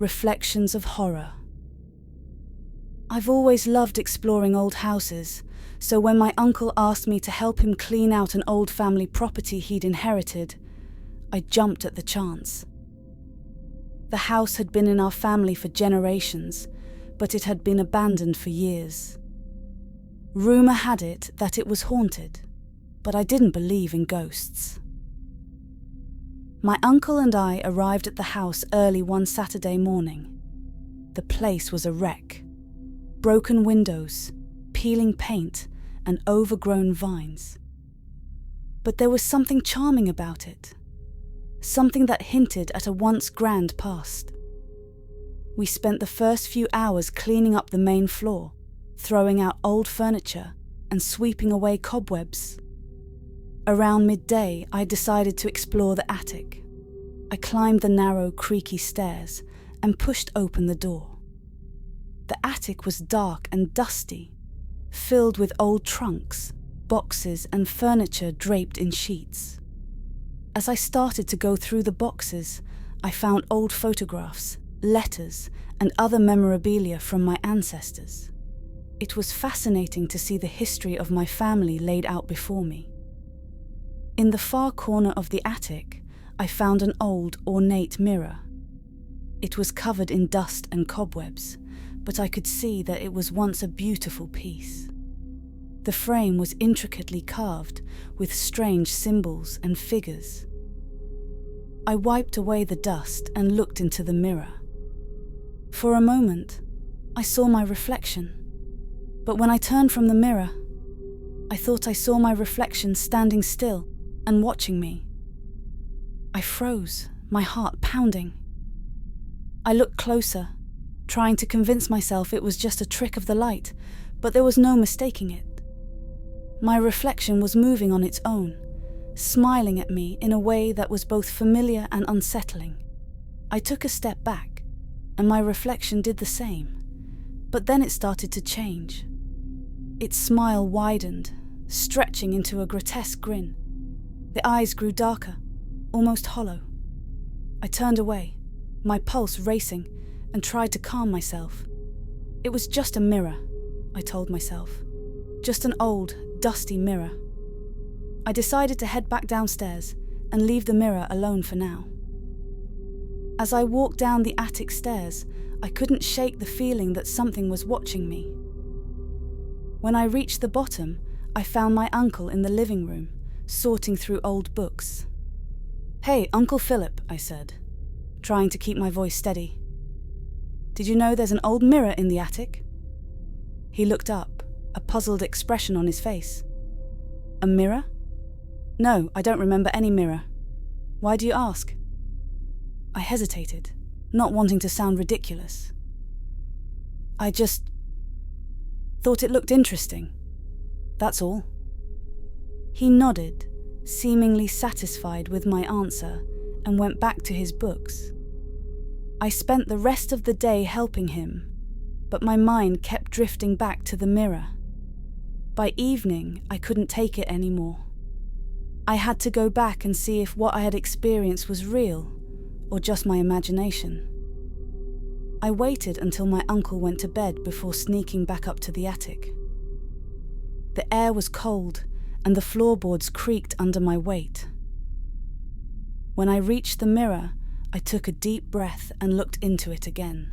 Reflections of Horror. I've always loved exploring old houses, so when my uncle asked me to help him clean out an old family property he'd inherited, I jumped at the chance. The house had been in our family for generations, but it had been abandoned for years. Rumor had it that it was haunted, but I didn't believe in ghosts. My uncle and I arrived at the house early one Saturday morning. The place was a wreck. Broken windows, peeling paint, and overgrown vines. But there was something charming about it. Something that hinted at a once grand past. We spent the first few hours cleaning up the main floor, throwing out old furniture and sweeping away cobwebs. Around midday, I decided to explore the attic. I climbed the narrow, creaky stairs and pushed open the door. The attic was dark and dusty, filled with old trunks, boxes, and furniture draped in sheets. As I started to go through the boxes, I found old photographs, letters, and other memorabilia from my ancestors. It was fascinating to see the history of my family laid out before me. In the far corner of the attic, I found an old, ornate mirror. It was covered in dust and cobwebs, but I could see that it was once a beautiful piece. The frame was intricately carved with strange symbols and figures. I wiped away the dust and looked into the mirror. For a moment, I saw my reflection, but when I turned from the mirror, I thought I saw my reflection standing still and watching me. I froze, my heart pounding. I looked closer, trying to convince myself it was just a trick of the light, but there was no mistaking it. My reflection was moving on its own, smiling at me in a way that was both familiar and unsettling. I took a step back, and my reflection did the same, but then it started to change. Its smile widened, stretching into a grotesque grin. The eyes grew darker, almost hollow. I turned away, my pulse racing, and tried to calm myself. It was just a mirror, I told myself. Just an old, dusty mirror. I decided to head back downstairs and leave the mirror alone for now. As I walked down the attic stairs, I couldn't shake the feeling that something was watching me. When I reached the bottom, I found my uncle in the living room, sorting through old books. "Hey, Uncle Philip," I said, trying to keep my voice steady. "Did you know there's an old mirror in the attic?" He looked up, a puzzled expression on his face. "A mirror? No, I don't remember any mirror. Why do you ask?" I hesitated, not wanting to sound ridiculous. "I just thought it looked interesting. That's all." He nodded, seemingly satisfied with my answer, and went back to his books. I spent the rest of the day helping him, but my mind kept drifting back to the mirror. By evening, I couldn't take it anymore. I had to go back and see if what I had experienced was real, or just my imagination. I waited until my uncle went to bed before sneaking back up to the attic. The air was cold, and the floorboards creaked under my weight. When I reached the mirror, I took a deep breath and looked into it again.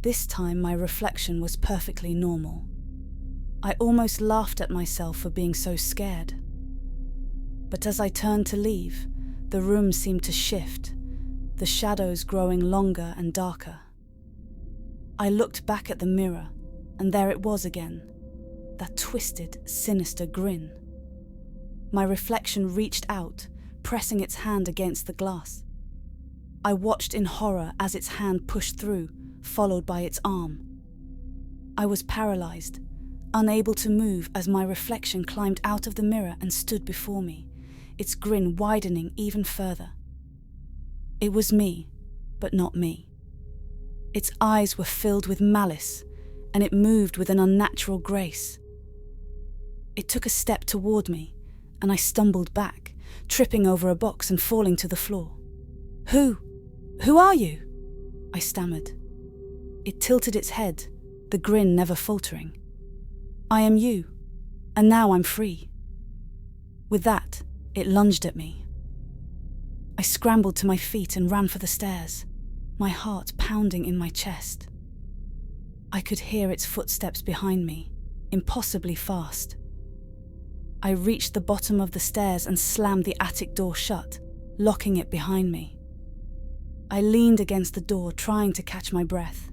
This time my reflection was perfectly normal. I almost laughed at myself for being so scared. But as I turned to leave, the room seemed to shift, the shadows growing longer and darker. I looked back at the mirror, and there it was again, that twisted, sinister grin. My reflection reached out, pressing its hand against the glass. I watched in horror as its hand pushed through, followed by its arm. I was paralyzed, unable to move as my reflection climbed out of the mirror and stood before me, its grin widening even further. It was me, but not me. Its eyes were filled with malice, and it moved with an unnatural grace. It took a step toward me, and I stumbled back, tripping over a box and falling to the floor. Who are you?" I stammered. It tilted its head, the grin never faltering. I am you, and now I'm free. With that, it lunged at me. I scrambled to my feet and ran for the stairs, my heart pounding in my chest. I could hear its footsteps behind me, impossibly fast. I reached the bottom of the stairs and slammed the attic door shut, locking it behind me. I leaned against the door, trying to catch my breath.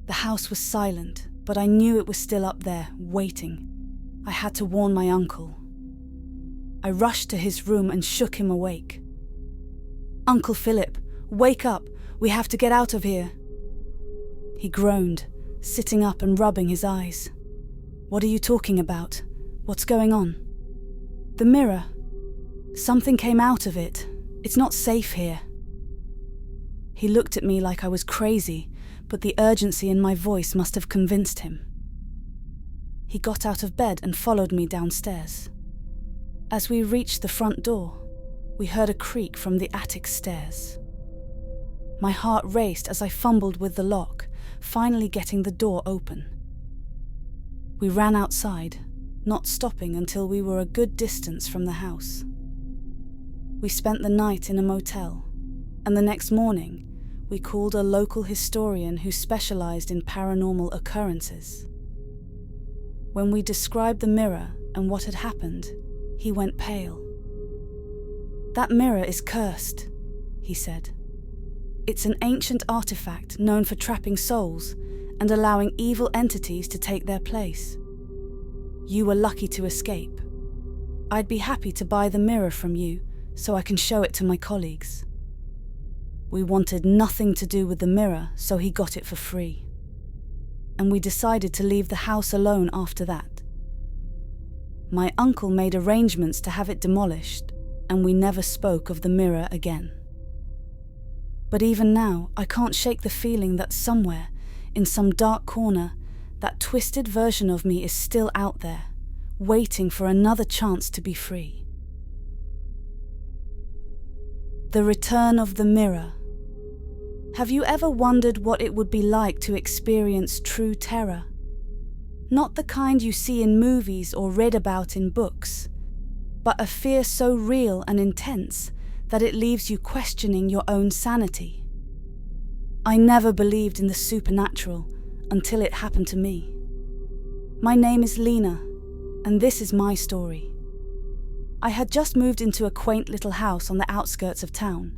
The house was silent, but I knew it was still up there, waiting. I had to warn my uncle. I rushed to his room and shook him awake. "Uncle Philip, wake up! We have to get out of here!" He groaned, sitting up and rubbing his eyes. "What are you talking about? What's going on?" "The mirror. Something came out of it. It's not safe here." He looked at me like I was crazy, but the urgency in my voice must have convinced him. He got out of bed and followed me downstairs. As we reached the front door, we heard a creak from the attic stairs. My heart raced as I fumbled with the lock, finally getting the door open. We ran outside, not stopping until we were a good distance from the house. We spent the night in a motel, and the next morning, we called a local historian who specialized in paranormal occurrences. When we described the mirror and what had happened, he went pale. "That mirror is cursed," he said. "It's an ancient artifact known for trapping souls and allowing evil entities to take their place. You were lucky to escape. I'd be happy to buy the mirror from you so I can show it to my colleagues." We wanted nothing to do with the mirror, so he got it for free. And we decided to leave the house alone after that. My uncle made arrangements to have it demolished, and we never spoke of the mirror again. But even now, I can't shake the feeling that somewhere, in some dark corner, that twisted version of me is still out there, waiting for another chance to be free. The return of the mirror. Have you ever wondered what it would be like to experience true terror? Not the kind you see in movies or read about in books, but a fear so real and intense that it leaves you questioning your own sanity. I never believed in the supernatural until it happened to me. My name is Lena, and this is my story. I had just moved into a quaint little house on the outskirts of town.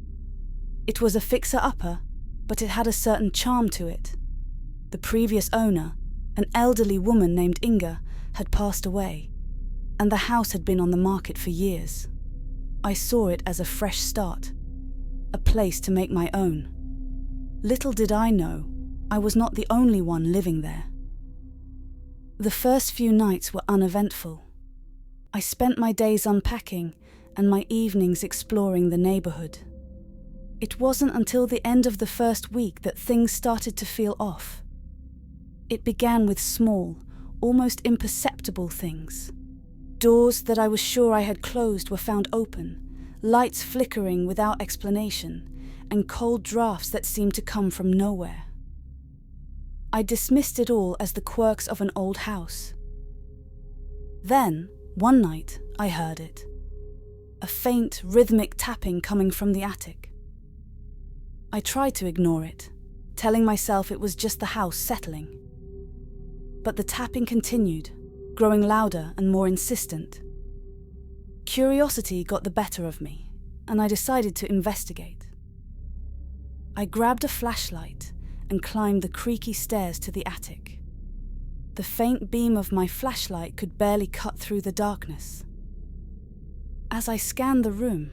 It was a fixer-upper, but it had a certain charm to it. The previous owner, an elderly woman named Inga, had passed away, and the house had been on the market for years. I saw it as a fresh start, a place to make my own. Little did I know, I was not the only one living there. The first few nights were uneventful. I spent my days unpacking and my evenings exploring the neighborhood. It wasn't until the end of the first week that things started to feel off. It began with small, almost imperceptible things. Doors that I was sure I had closed were found open, lights flickering without explanation, and cold drafts that seemed to come from nowhere. I dismissed it all as the quirks of an old house. Then, one night, I heard it. A faint, rhythmic tapping coming from the attic. I tried to ignore it, telling myself it was just the house settling. But the tapping continued, growing louder and more insistent. Curiosity got the better of me, and I decided to investigate. I grabbed a flashlight and climbed the creaky stairs to the attic. The faint beam of my flashlight could barely cut through the darkness. As I scanned the room,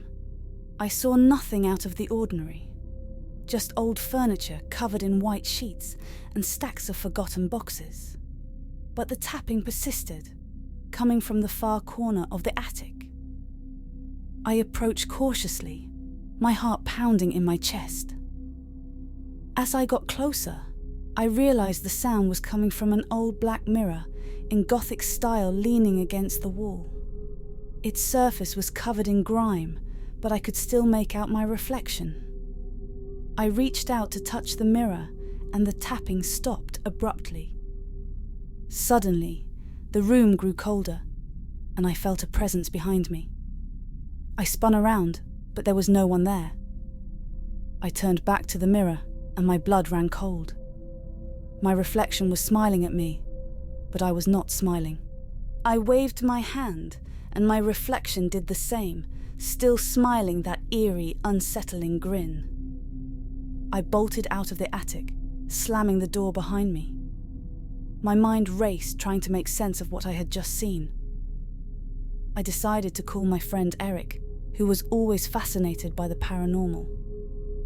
I saw nothing out of the ordinary. Just old furniture covered in white sheets and stacks of forgotten boxes. But the tapping persisted, coming from the far corner of the attic. I approached cautiously, my heart pounding in my chest. As I got closer, I realized the sound was coming from an old black mirror in Gothic style leaning against the wall. Its surface was covered in grime, but I could still make out my reflection. I reached out to touch the mirror, and the tapping stopped abruptly. Suddenly, the room grew colder, and I felt a presence behind me. I spun around, but there was no one there. I turned back to the mirror, and my blood ran cold. My reflection was smiling at me, but I was not smiling. I waved my hand, and my reflection did the same, still smiling that eerie, unsettling grin. I bolted out of the attic, slamming the door behind me. My mind raced, trying to make sense of what I had just seen. I decided to call my friend Eric, who was always fascinated by the paranormal.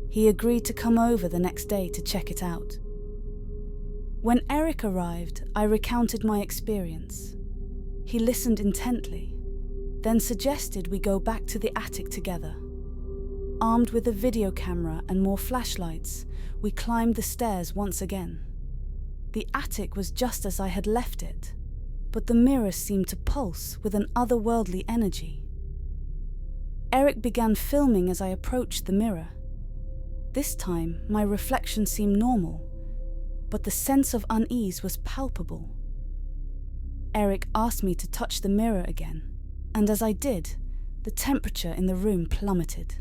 He agreed to come over the next day to check it out. When Eric arrived, I recounted my experience. He listened intently, then suggested we go back to the attic together. Armed with a video camera and more flashlights, we climbed the stairs once again. The attic was just as I had left it, but the mirror seemed to pulse with an otherworldly energy. Eric began filming as I approached the mirror. This time, my reflection seemed normal, but the sense of unease was palpable. Eric asked me to touch the mirror again, and as I did, the temperature in the room plummeted.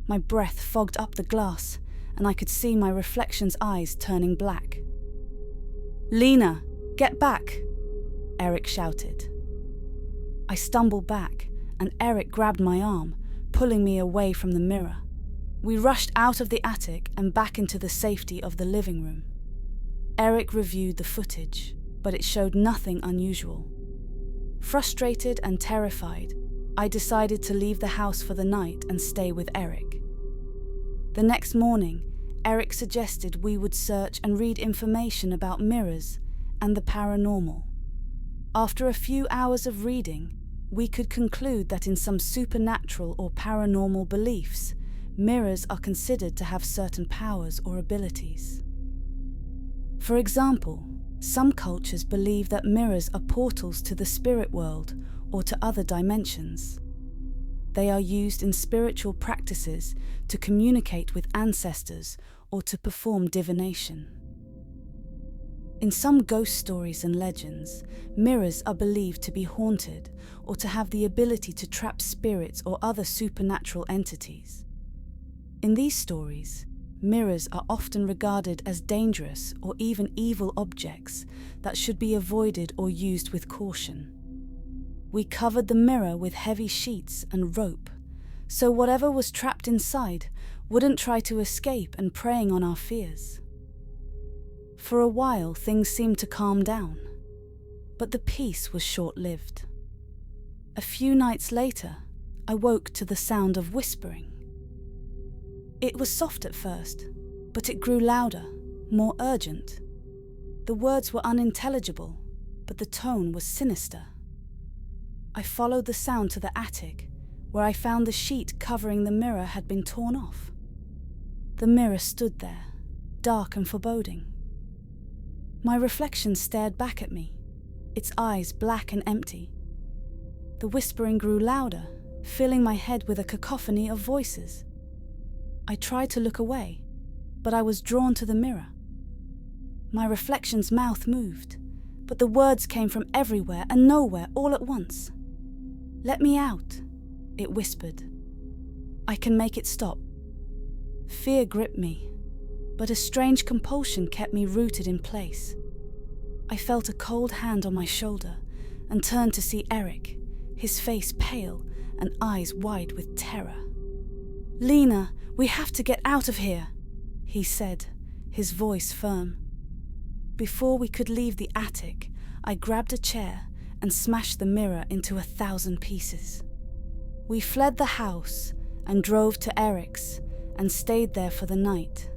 My breath fogged up the glass, and I could see my reflection's eyes turning black. "Lena, get back!" Eric shouted. I stumbled back, and Eric grabbed my arm, pulling me away from the mirror. We rushed out of the attic and back into the safety of the living room. Eric reviewed the footage, but it showed nothing unusual. Frustrated and terrified, I decided to leave the house for the night and stay with Eric. The next morning, Eric suggested we would search and read information about mirrors and the paranormal. After a few hours of reading, we could conclude that in some supernatural or paranormal beliefs, mirrors are considered to have certain powers or abilities. For example, some cultures believe that mirrors are portals to the spirit world or to other dimensions. They are used in spiritual practices to communicate with ancestors or to perform divination. In some ghost stories and legends, mirrors are believed to be haunted or to have the ability to trap spirits or other supernatural entities. In these stories, mirrors are often regarded as dangerous or even evil objects that should be avoided or used with caution. We covered the mirror with heavy sheets and rope, so whatever was trapped inside wouldn't try to escape and preying on our fears. For a while, things seemed to calm down, but the peace was short-lived. A few nights later, I woke to the sound of whispering. It was soft at first, but it grew louder, more urgent. The words were unintelligible, but the tone was sinister. I followed the sound to the attic, where I found the sheet covering the mirror had been torn off. The mirror stood there, dark and foreboding. My reflection stared back at me, its eyes black and empty. The whispering grew louder, filling my head with a cacophony of voices. I tried to look away, but I was drawn to the mirror. My reflection's mouth moved, but the words came from everywhere and nowhere all at once. "Let me out," it whispered. "I can make it stop." Fear gripped me, but a strange compulsion kept me rooted in place. I felt a cold hand on my shoulder and turned to see Eric, his face pale and eyes wide with terror. "Lena, we have to get out of here," he said, his voice firm. Before we could leave the attic, I grabbed a chair and smashed the mirror into 1,000 pieces. We fled the house and drove to Eric's and stayed there for the night.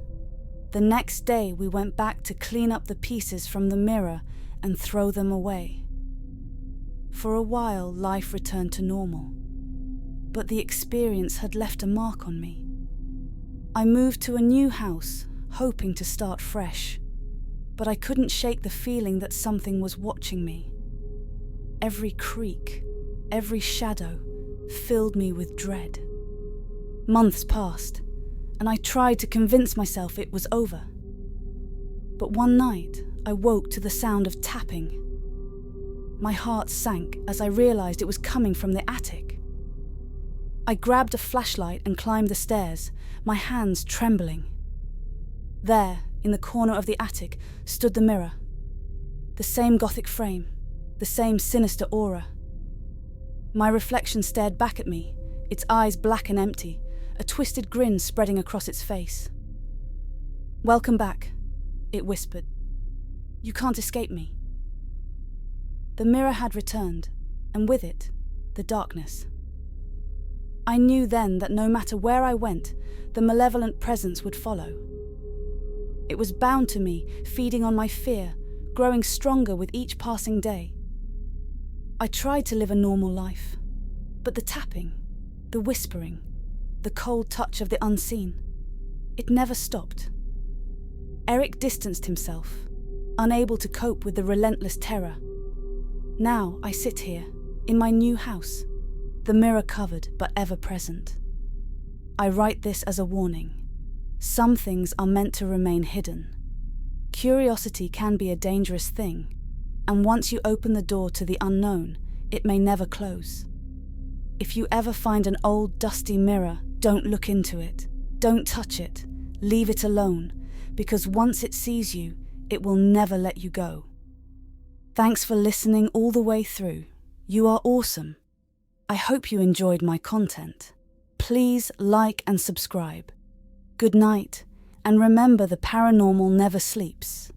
The next day we went back to clean up the pieces from the mirror and throw them away. For a while, life returned to normal, but the experience had left a mark on me. I moved to a new house, hoping to start fresh, but I couldn't shake the feeling that something was watching me. Every creak, every shadow filled me with dread. Months passed, and I tried to convince myself it was over. But one night, I woke to the sound of tapping. My heart sank as I realized it was coming from the attic. I grabbed a flashlight and climbed the stairs, my hands trembling. There, in the corner of the attic, stood the mirror. The same gothic frame, the same sinister aura. My reflection stared back at me, its eyes black and empty, a twisted grin spreading across its face. "Welcome back," it whispered. "You can't escape me." The mirror had returned, and with it, the darkness. I knew then that no matter where I went, the malevolent presence would follow. It was bound to me, feeding on my fear, growing stronger with each passing day. I tried to live a normal life, but the tapping, the whispering, the cold touch of the unseen, it never stopped. Eric distanced himself, unable to cope with the relentless terror. Now I sit here, in my new house, the mirror covered but ever present. I write this as a warning. Some things are meant to remain hidden. Curiosity can be a dangerous thing, and once you open the door to the unknown, it may never close. If you ever find an old dusty mirror, don't look into it. Don't touch it. Leave it alone, because once it sees you, it will never let you go. Thanks for listening all the way through. You are awesome. I hope you enjoyed my content. Please like and subscribe. Good night, and remember the paranormal never sleeps.